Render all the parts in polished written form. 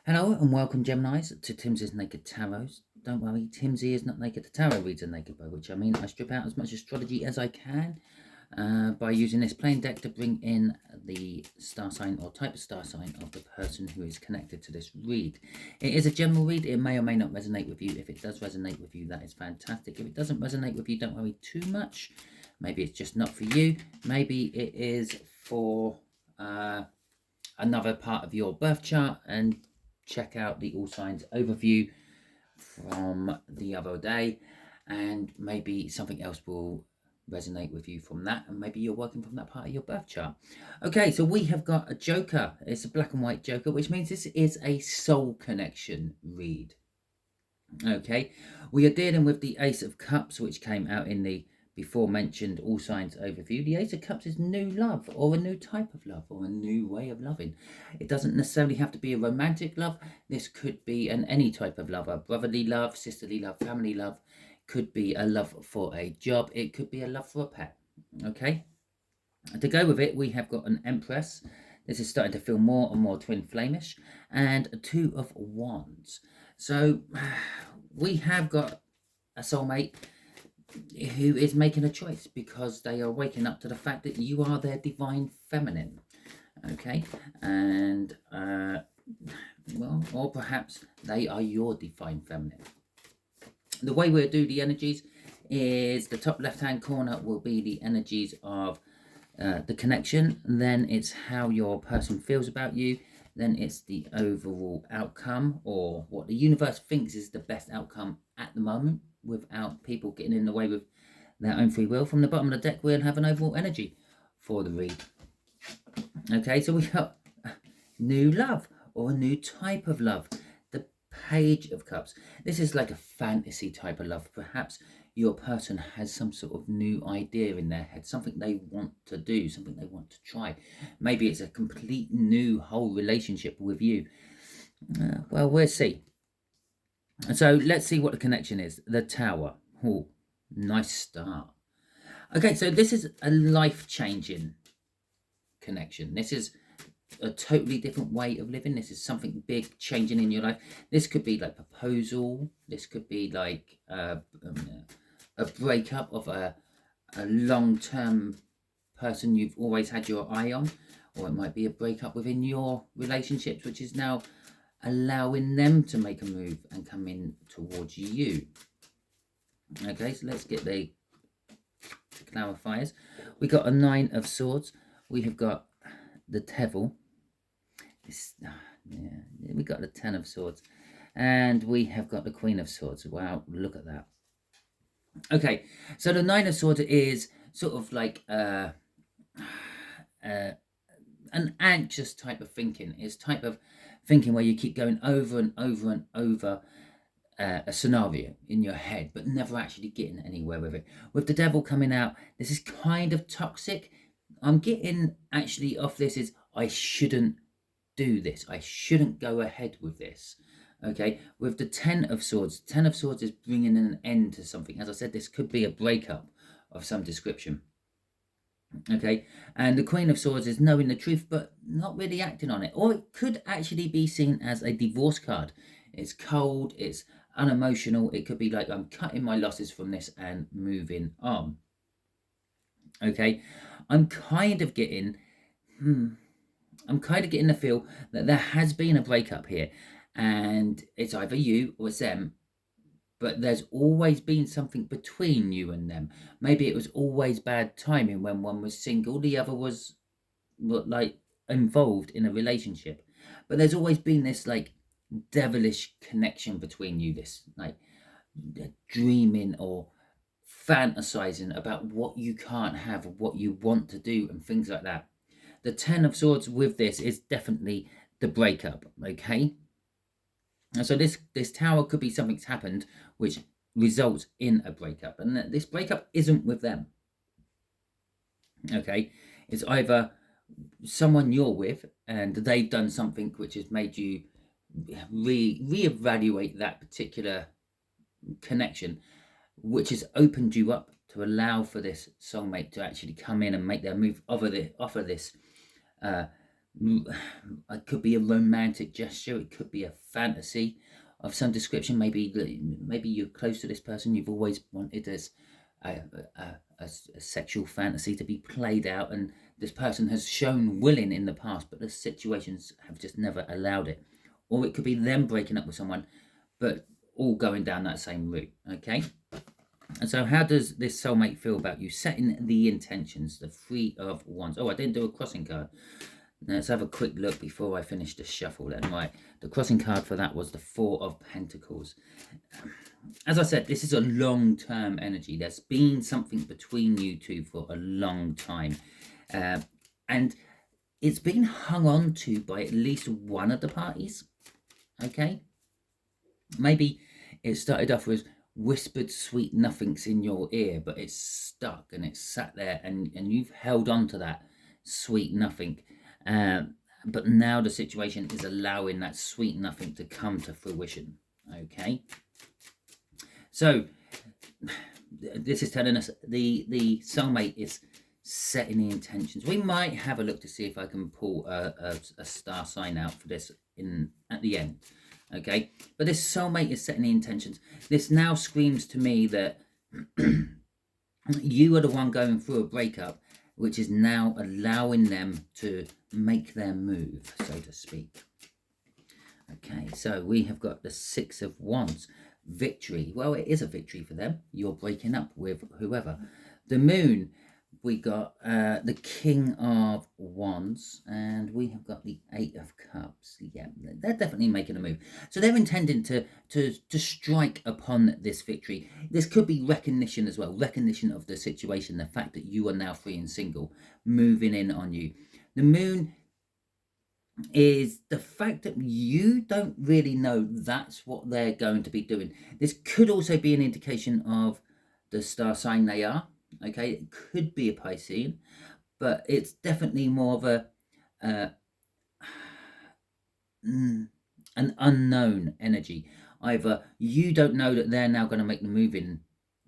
Hello and welcome, Geminis, to Timsy's Naked Tarot. Don't worry, Timsy is not naked. The tarot reads are naked, by which I mean I strip out as much astrology as I can by using this plain deck to bring in the star sign or type of star sign of the person who is connected to this read. It is a general read. It may or may not resonate with you. If it does resonate with you, that is fantastic. If it doesn't resonate with you, don't worry too much. Maybe it's just not for you. Maybe it is for another part of your birth chart, and check out the all signs overview from the other day, and maybe something else will resonate with you from that, and maybe you're working from that part of your birth chart. Okay, so we have got a joker. It's a black and white joker, which means this is a soul connection read. Okay, we are dealing with the Ace of Cups, which came out in the before mentioned all signs overview. The Ace of Cups is new love, or a new type of love, or a new way of loving. It doesn't necessarily have to be a romantic love. This could be any type of love, a brotherly love, sisterly love, family love. Could be a love for a job. It could be a love for a pet. Okay, to go with it, we have got an Empress. This is starting to feel more and more twin flamish, and a Two of Wands. So we have got a soulmate who is making a choice because they are waking up to the fact that you are their divine feminine. Okay, and well, or perhaps they are your divine feminine. The way we'll do the energies is the top left hand corner will be the energies of the connection, then it's how your person feels about you, then it's the overall outcome, or what the universe thinks is the best outcome at the moment without people getting in the way with their own free will. From the bottom of the deck, we'll have an overall energy for the read. Okay, so we got new love, or a new type of love. The Page of Cups. This is like a fantasy type of love. Perhaps your person has some sort of new idea in their head, something they want to do, something they want to try. Maybe it's a complete new whole relationship with you. Well, we'll see. So let's see what the connection is. The Tower. Oh, nice start. Okay, so this is a life-changing connection. This is a totally different way of living. This is something big changing in your life. This could be like proposal. This could be like a breakup of a long-term person you've always had your eye on, or it might be a breakup within your relationships, which is now allowing them to make a move and come in towards you. Okay, so let's get the clarifiers. We got a Nine of Swords. We have got the Devil. We got the Ten of Swords, and we have got the Queen of Swords. Wow, look at that. Okay, so the Nine of Swords is sort of like an anxious type of thinking. It's type of thinking where you keep going over and over and over a scenario in your head, but never actually getting anywhere with it. With the Devil coming out, this is kind of toxic. I'm getting actually off this is I shouldn't do this. I shouldn't go ahead with this. Okay, with the Ten of Swords is bringing an end to something. As I said, this could be a breakup of some description. Okay, and the Queen of Swords is knowing the truth but not really acting on it, or it could actually be seen as a divorce card. It's cold, it's unemotional. It could be like I'm cutting my losses from this and moving on. Okay, I'm kind of getting the feel that there has been a breakup here, and it's either you or it's them, but there's always been something between you and them. Maybe it was always bad timing when one was single, the other was like involved in a relationship, but there's always been this like devilish connection between you, this like dreaming or fantasizing about what you can't have, what you want to do, and things like that. The Ten of Swords with this is definitely the breakup. Okay, and so this Tower could be something's happened which results in a breakup, and this breakup isn't with them. Okay, it's either someone you're with and they've done something which has made you reevaluate that particular connection, which has opened you up to allow for this soulmate to actually come in and make their move, offer this It could be a romantic gesture. It could be a fantasy of some description. Maybe you're close to this person. You've always wanted this a sexual fantasy to be played out, and this person has shown willing in the past, but the situations have just never allowed it. Or it could be them breaking up with someone, but all going down that same route. Okay. And so how does this soulmate feel about you? Setting the intentions, the Three of Wands. Oh, I didn't do a crossing card. Let's have a quick look before I finish the shuffle then. Right, the crossing card for that was the Four of Pentacles. As I said, this is a long-term energy. There's been something between you two for a long time. And it's been hung on to by at least one of the parties. Okay? Maybe it started off with whispered sweet nothings in your ear, but it's stuck and it's sat there, and you've held on to that sweet nothing. But now the situation is allowing that sweet nothing to come to fruition. Okay, so this is telling us the soulmate is setting the intentions. We might have a look to see if I can pull a star sign out for this at the end. Okay, but this soulmate is setting the intentions. This now screams to me that you are the one going through a breakup, which is now allowing them to make their move, so to speak. Okay, so we have got the Six of Wands. Victory. Well, it is a victory for them. You're breaking up with whoever. The Moon. We got the King of Wands, and we have got the Eight of Cups. Yeah, they're definitely making a move. So they're intending to strike upon this victory. This could be recognition as well, recognition of the situation, the fact that you are now free and single, moving in on you. The Moon is the fact that you don't really know that's what they're going to be doing. This could also be an indication of the star sign they are. Okay, it could be a Piscean, but it's definitely more of an unknown energy. Either you don't know that they're now going to make the move in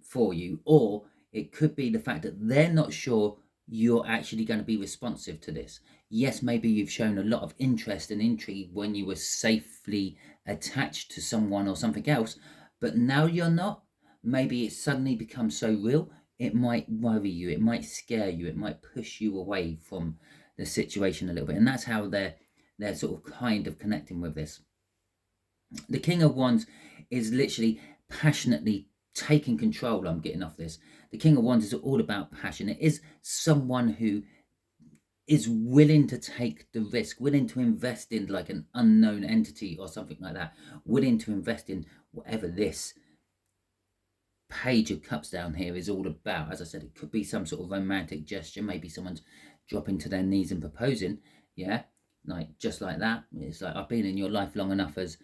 for you, or it could be the fact that they're not sure you're actually going to be responsive to this. Yes, maybe you've shown a lot of interest and intrigue when you were safely attached to someone or something else, but now you're not. Maybe it suddenly becomes so real, it might worry you, it might scare you, it might push you away from the situation a little bit. And that's how they're sort of kind of connecting with this. The King of Wands is literally passionately taking control. I'm getting off this. The King of Wands is all about passion. It is someone who is willing to take the risk, willing to invest in like an unknown entity or something like that, willing to invest in whatever this Page of Cups down here is all about. As I said, it could be some sort of romantic gesture. Maybe someone's dropping to their knees and proposing. Yeah, like just like that. It's like, I've been in your life long enough as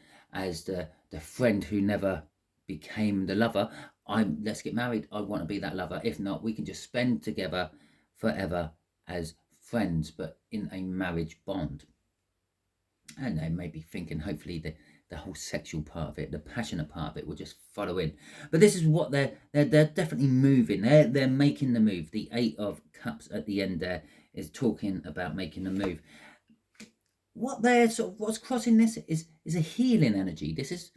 the friend who never became the lover. Let's get married. I want to be that lover. If not, we can just spend together forever as friends, but in a marriage bond. And they may be thinking, hopefully, the whole sexual part of it, the passionate part of it, will just follow in. But this is what they're definitely moving. They're making the move. The Eight of Cups at the end there is talking about making the move. What they're what's crossing this is a healing energy. This is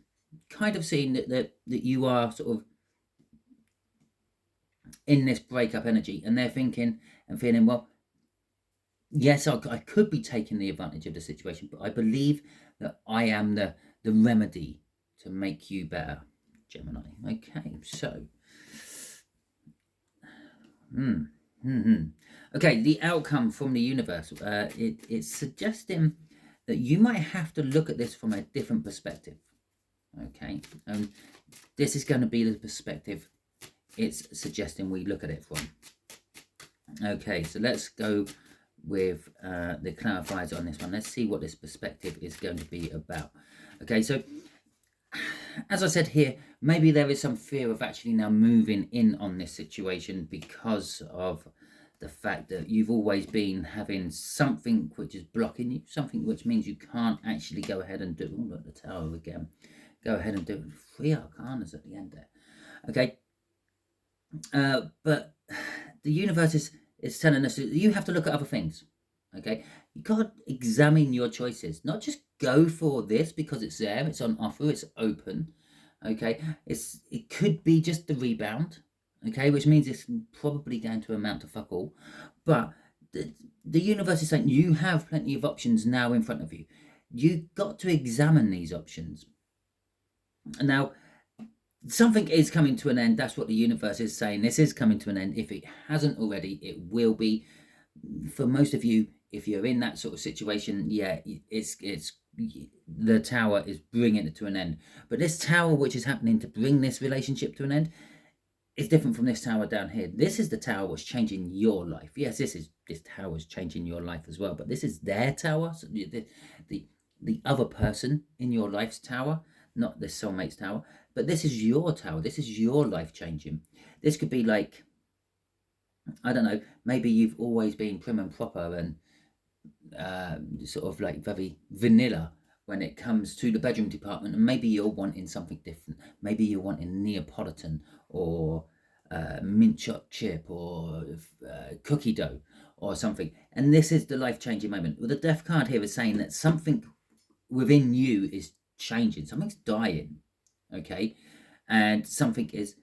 kind of seeing that you are sort of in this breakup energy, and they're thinking and feeling, well, yes, I could be taking the advantage of the situation, but I believe that I am the remedy to make you better, Gemini. Okay, so okay, the outcome from the universe, it's suggesting that you might have to look at this from a different perspective. Okay, and this is going to be the perspective it's suggesting we look at it from. Okay, so let's go with the clarifiers on this one. Let's see what this perspective is going to be about. Okay, so as I said here, maybe there is some fear of actually now moving in on this situation because of the fact that you've always been having something which is blocking you, something which means you can't actually go ahead and do. Oh, look, the Tower again. Go ahead and do it. 3 arcanas at the end there. Okay, but the universe is telling us that you have to look at other things. Okay, You got to examine your choices, not just go for this because it's there, it's on offer, it's open. Okay, it could be just the rebound. Okay, which means it's probably going to amount to fuck all. But the universe is saying you have plenty of options now in front of you. You've got to examine these options. Now, something is coming to an end. That's what the universe is saying. This is coming to an end. If it hasn't already, it will be. For most of you, if you're in that sort of situation, yeah, it's the tower is bringing it to an end. But this tower, which is happening to bring this relationship to an end, is different from this tower down here. This is the tower which changing your life. Yes, this tower is changing your life as well. But this is their tower. So the other person in your life's tower, not this soulmate's tower. But this is your tower. This is your life changing. This could be like, I don't know, maybe you've always been prim and proper and sort of like very vanilla when it comes to the bedroom department, and maybe you're wanting something different. Maybe you're wanting Neapolitan or mint chocolate chip or cookie dough or something. And this is the life-changing moment. Well, the death card here is saying that something within you is changing. Something's dying, okay? And something is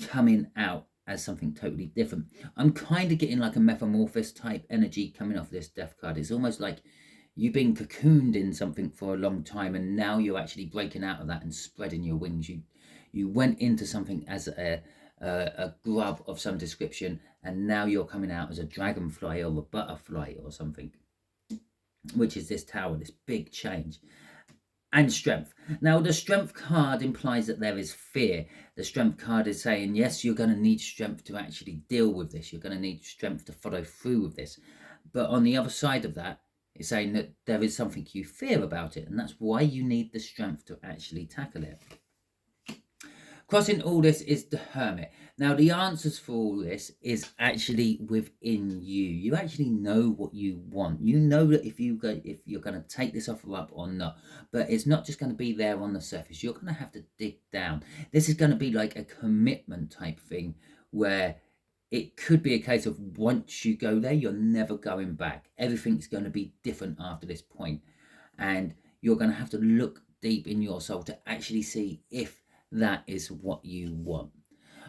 coming out as something totally different. I'm kind of getting like a metamorphosis type energy coming off this death card. It's almost like you've been cocooned in something for a long time, and now you're actually breaking out of that and spreading your wings. You went into something as a grub of some description, and now you're coming out as a dragonfly or a butterfly or something, which is this tower, this big change. And strength. Now, the strength card implies that there is fear. The strength card is saying, yes, you're going to need strength to actually deal with this. You're going to need strength to follow through with this. But on the other side of that, it's saying that there is something you fear about it. And that's why you need the strength to actually tackle it. Crossing all this is the Hermit. Now, the answers for all this is actually within you. You actually know what you want. You know that if you're going to take this offer up or not. But it's not just going to be there on the surface. You're going to have to dig down. This is going to be like a commitment type thing where it could be a case of once you go there, you're never going back. Everything's going to be different after this point. And you're going to have to look deep in your soul to actually see if that is what you want.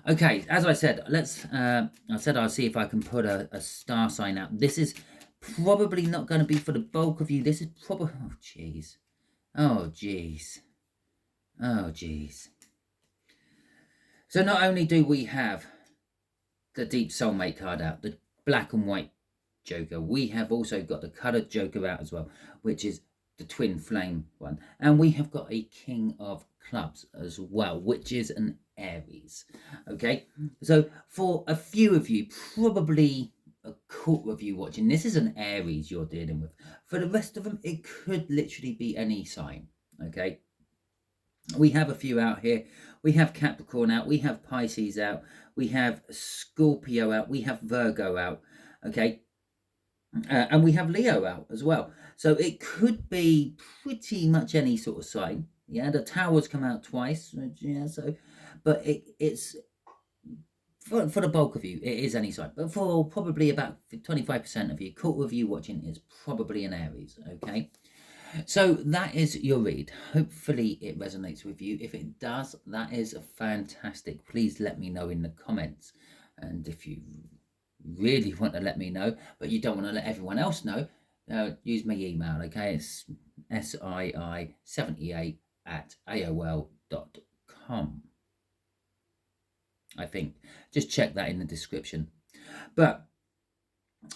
Okay, as I said, I'll see if I can put a star sign out. This is probably not going to be for the bulk of you. This is probably, oh jeez, oh jeez, oh jeez. So not only do we have the deep soulmate card out, the black and white Joker, we have also got the coloured Joker out as well, which is the twin flame one, and we have got a King of Clubs as well, which is an Aries. Okay, so for a few of you, probably a quarter of you watching, this is an Aries you're dealing with. For the rest of them, it could literally be any sign. Okay, we have a few out here. We have Capricorn out, we have Pisces out, we have Scorpio out, we have Virgo out. Okay, and we have Leo out as well. So it could be pretty much any sort of sign. Yeah, the towers come out twice. Yeah, so, but it's for the bulk of you, it is any sign. But for probably about 25% of you, quarter of you watching is probably an Aries. Okay, so that is your read. Hopefully it resonates with you. If it does, that is fantastic. Please let me know in the comments. And if you really want to let me know, but you don't want to let everyone else know, use my email. Okay, it's sii78@aol.com. I think just check that in the description. But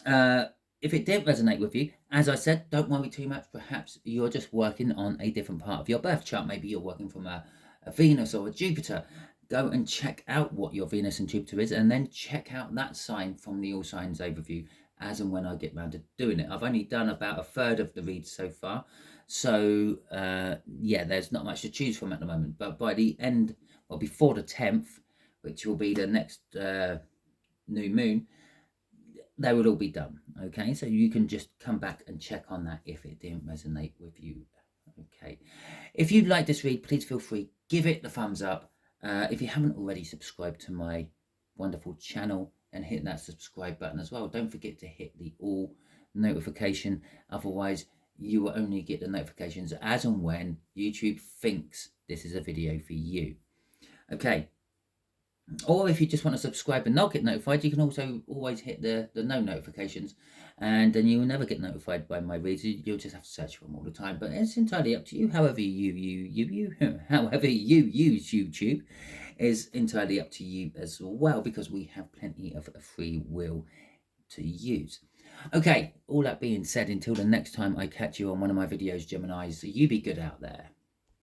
if it didn't resonate with you, as I said, don't worry too much. Perhaps you're just working on a different part of your birth chart. Maybe you're working from a Venus or a Jupiter. Go and check out what your Venus and Jupiter is, and then check out that sign from the All Signs overview as and when I get round to doing it. I've only done about a third of the reads so far, so yeah, there's not much to choose from at the moment. But by the end, well, before the 10th, which will be the next new moon, they will all be done. Okay, so you can just come back and check on that if it didn't resonate with you. Okay, if you like this read, please feel free, give it the thumbs up. If you haven't already subscribed to my wonderful channel, and hit that subscribe button as well. Don't forget to hit the all notification. Otherwise, you will only get the notifications as and when YouTube thinks this is a video for you. Okay. Or if you just want to subscribe and not get notified, you can also always hit the no notifications, and then you will never get notified by my reads. You'll just have to search for them all the time. But it's entirely up to you. However however you use YouTube is entirely up to you as well, because we have plenty of free will to use. Okay, all that being said, until the next time I catch you on one of my videos, Geminis, you be good out there.